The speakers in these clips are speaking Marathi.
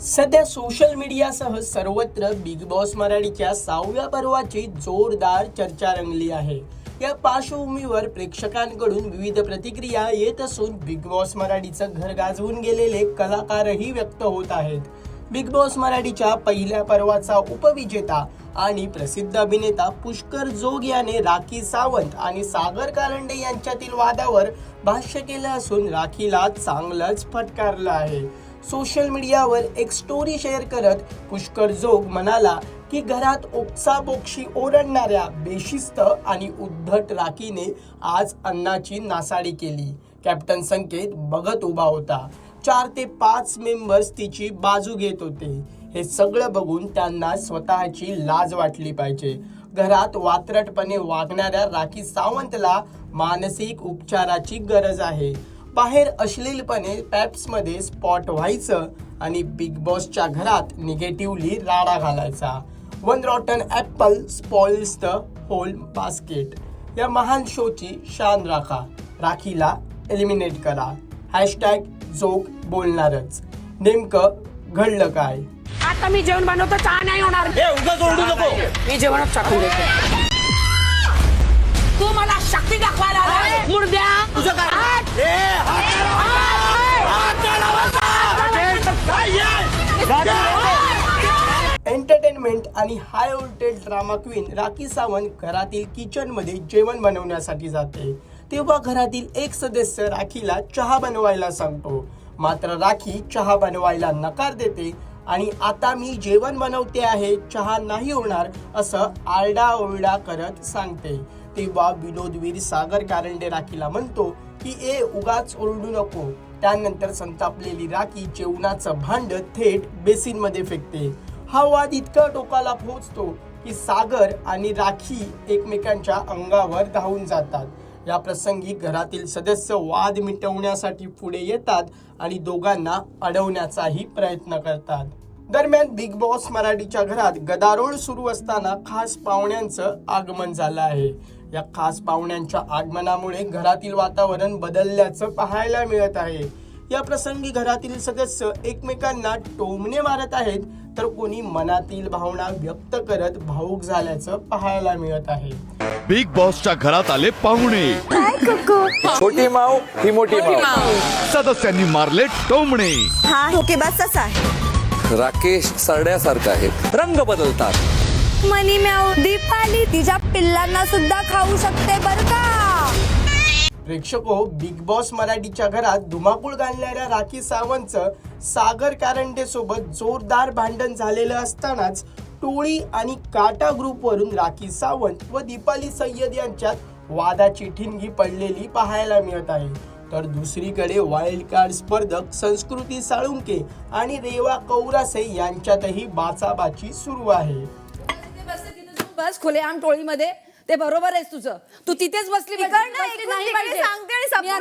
सध्या सोशल मीडियासह सर्वत्र बिग बॉस मराठीच्या 6व्या पर्वाची जोरदार चर्चा रंगली आहे। या पार्श्वभूमीवर प्रेक्षकांकडून विविध प्रतिक्रिया येत असून बिग बॉस मराठीचं घर गाजवून गेलेले कलाकारही व्यक्त होत आहेत। बिग बॉस मराठीच्या पहिल्या पर्वाचा उपविजेता आणि प्रसिद्ध अभिनेता पुष्कर जोग याने राखी सावंत आणि सागर कारंडे यांच्यातील वादावर भाष्य केलं असून राखीला चांगलंच फटकारलं आहे। सोशल मीडियावर एक स्टोरी शेअर करत पुष्कर जोग म्हणाला की घरात ओक्साबोक्शी ओरडणाऱ्या बेशिस्त आणि उद्धट राखीने आज अन्नाची नासाडी केली। कॅप्टन संकेत बघत उभा होता। 4 ते 5 मेंबर्स तिची बाजू घेत होते। हे सगळं बघून त्यांना स्वतःची लाज वाटली पाहिजे। घरात वात्रटपणे वागणाऱ्या राखी सावंतला मानसिक उपचाराची गरज आहे। बाहेर अश्लीलपणे पॅप्समध्ये स्पॉट व्हायचं आणि बिग बॉसच्या घरात निगेटिव्हली राडा घालायचा। One rotten apple spoils the whole basket. या महान शोची शान राखा, राखीला एलिमिनेट करा। #जोग बोलणारच। नेमकं घडलं काय? आता मी जेवण बनवतो, चहा नाही होणार। मी जेवणच टाकून देतो। तू मला शक्ती दाखवायला आलाय मुर्द्या। तुझं एंटरटेनमेंट आणि high voltage drama queen Rakhi Sawant घरातील किचन मध्ये जेवण बनवण्यासाठी जाते। तेव्हा घरातील एक सदस्य राखीला चहा बनवायला सांगतो, मात्र राखी चहा बनवायला नकार देते आणि आता मी जेवण बनवते आहे, चहा नाही होणार असं आरडाओरडा करत सांगते। तेव्हा विनोदवीर सागर कारंडे राखीला म्हणतो की उगाच ओरडू नको। त्यानंतर संतापलेली राखी जेवणाचं भांड थेट बेसिन मध्ये फेकते। हा वाद इतका टोकाला पोहोचतो की सागर आणि राखी एकमेकांच्या अंगावर धावून जातात। या प्रसंगी घरातील सदस्य वाद मिटवण्यासाठी पुढे येतात आणि दोघांना अडवण्याचाही प्रयत्न करतात। दरम्यान बिग बॉस मराठीच्या घरात गदारोळ सुरू असताना खास पाहुण्यांचं आगमन झालं आहे। या खास पाहुण्यांच्या आगमनामुळे घरातील वातावरण बदलल्याचं पाहायला मिळत आहे। या प्रसंगी घरातील सदस्य एकमेकांना टोमणे मारत आहेत, तर कोणी मनातील भावना व्यक्त करत भावुक झाल्याचं पाहायला मिळत आहे। बिग बॉसच्या घरात आले पाहुणे। छोटी माऊ ही मोठी माऊ। सदस्यांनी मारले टोमणे। हा ठोकेबाज तसा आहे। राकेश सरड्यासारखा आहे, रंग बदलतात। मनी म्याऊ दीपाली तिच्या पिल्लांना सुद्धा खाऊ शकते बर का। प्रेक्षको, बिग बॉस मराठीच्या घरात धुमाकूळ घालणाऱ्या राखी सावंतचं सागर कारंडे सोबत जोरदार भांडण झालेलं असतानाच टोळी आणि काटा ग्रुपवरून राखी सावंत व दीपाली सय्यद यांच्यात वादाची ठिणगी पडलेली पाहायला मिळत आहे। तर दुसरीकडे वाईल्ड कार्ड स्पर्धक संस्कृती साळुंके आणि रेवा कौरासे यांच्यातही बाचाबाची सुरू आहे। बस खुलेआम टोळीमध्ये ते बरोबर आहे तुझं। तू तिथेच बसली नाही पाहिजे।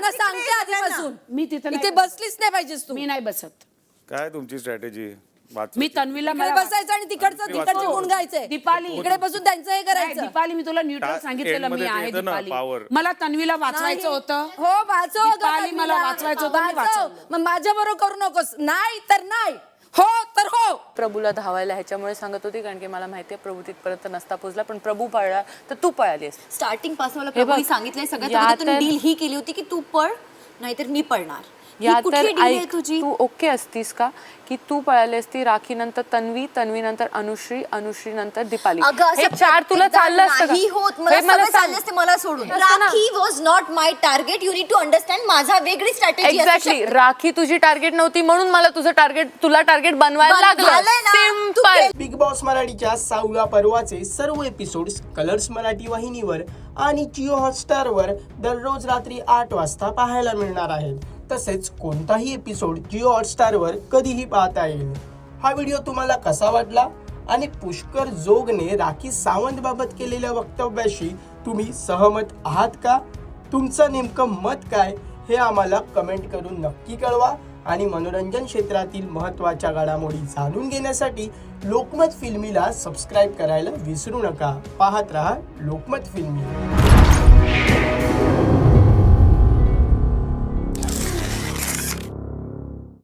सांगते आधीपासून मी तिथे बसलीच नाही पाहिजेस तू। मी नाही बसत। काय तुमची स्ट्रॅटेजी? मी तन्वीला बसायचं आणि तिकडचे गुण गायचे। दीपाली इकडे बसून त्यांचं हे करायचं। दीपाली, मी तुला न्यूट्रल सांगितलेलं मी आहे दीपाली। power. मला तन्वीला वाचवायचं होतं। हो वाचव दीपाली, मला वाचवायचं होतं, मी वाचवलं। मग माझ्या बरोबर करू नकोस। नाही तर नाही, हो तर हो। प्रभूला धावायला ह्याच्यामुळे सांगत होती, कारण की मला माहितीये प्रभू तिथपर्यंत नसता पोहोचला, पण प्रभू पळला तर तू पळालीस। स्टार्टिंग पासून मला प्रभूने सांगितलंय सगळ्यात डील ही केली होती की तू पळ नाहीतर मी पळणार। या तर ऐक, तू ओके असतीस का की तू पळाली असती राखी नंतर तन्वी, तन्वी नंतर अनुश्री, अनुश्री नंतर दीपाली, हे 4 तुला चाललं असतं का? मला सोडून Rakhi was not my target. You need to understand, माझा वेगळी स्ट्रॅटेजी। एक्झॅक्टली, राखी तुझी टार्गेट नव्हती म्हणून मला तुला टार्गेट बनवायला लागलं। सिंपल। बिग बॉस मराठीच्या 6व्या पर्वाचे सर्व एपिसोड्स कलर्स मराठी वाहिनीवर आणि जिओ हॉटस्टारवर दररोज रात्री 8 वाजता पाहायला मिळणार आहेत। तसेच कोणताही एपिसोड जिओ हॉटस्टारवर कधीही पाहता येईल। हा व्हिडिओ तुम्हाला कसा वाटला आणि पुष्कर जोगने राखी सावंत बाबत केलेल्या वक्तव्याशी तुम्ही सहमत आहात का? तुमचं नेमकं मत काय हे आम्हाला कमेंट करून नक्की कळवा आणि मनोरंजन क्षेत्रातील महत्त्वाच्या घडामोडी जाणून घेण्यासाठी लोकमत फिल्मीला सबस्क्राईब करायला विसरू नका। पाहत रहा लोकमत फिल्मी।